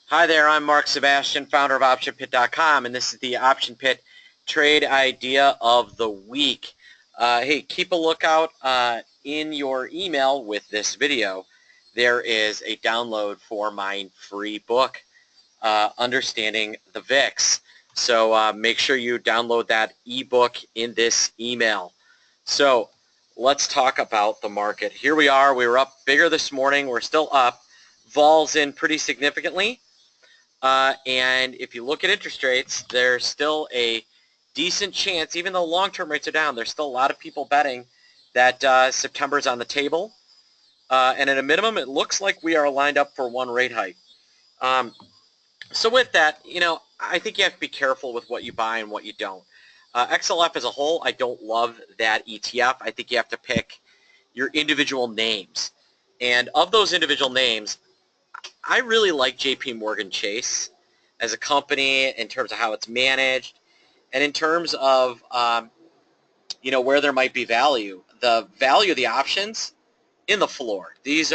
Hi there, I'm Mark Sebastian, founder of OptionPit.com, and this is the Option Pit Trade Idea of the Week. Hey, keep a lookout in your email with this video. There is a download for my free book, Understanding the VIX. So make sure you download that ebook in this email. So let's talk about the market. Here we are. We were up bigger this morning. We're still up. Vol's in pretty significantly. And if you look at interest rates, there's still a decent chance, even though long-term rates are down, there's still a lot of people betting that September is on the table. And at a minimum, it looks like we are lined up for one rate hike. So with that, I think you have to be careful with what you buy and what you don't. XLF as a whole, I don't love that ETF. I think you have to pick your individual names. And of those individual names, I really like JP Chase as a company in terms of how it's managed and in terms of where there might be value. The value of the options in the floor. These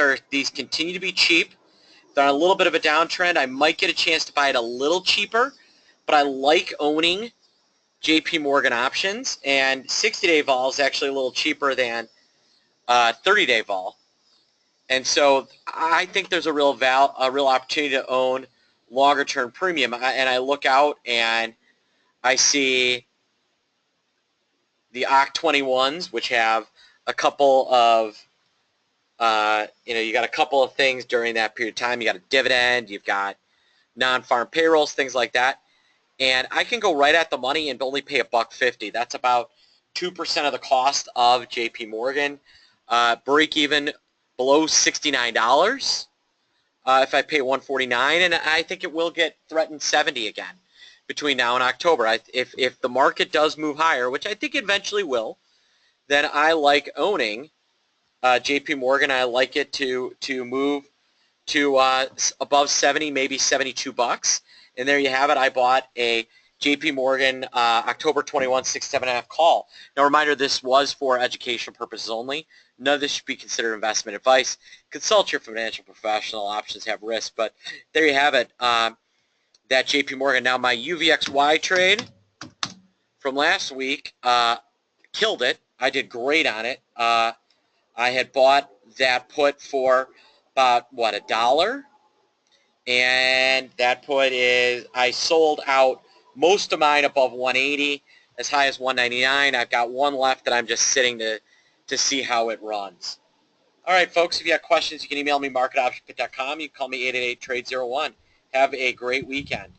continue to be cheap. They're on a little bit of a downtrend. I might get a chance to buy it a little cheaper, but I like owning JP options, and 60-day vol is actually a little cheaper than 30-day vol. And so I think there's a real opportunity to own longer term premium. And I look out and I see the OCT21s, which have a couple of, you got a couple of things during that period of time. You got a dividend, you've got non-farm payrolls, things like that. And I can go right at the money and only pay $1.50. That's about 2% of the cost of JP Morgan. Break even below $69 if I pay $149, and I think it will get threatened $70 again between now and October. If the market does move higher, which I think eventually will, then I like owning JP Morgan. I like it to move to above 70, maybe $72. And there you have it. I bought a JP Morgan October 21 6.7.5 call. Now, reminder, this was for educational purposes only. None of this should be considered investment advice. Consult your financial professional. Options have risk, but there you have it. That JP Morgan. Now, my UVXY trade from last week killed it. I did great on it. I had bought that put for about, what, $1? And that put is, I sold out most of mine above 180, as high as 199. I've got one left that I'm just sitting to see how it runs. All right, folks, if you have questions, you can email me, mark@optionpit.com. You can call me 888-TRADE-01. Have a great weekend.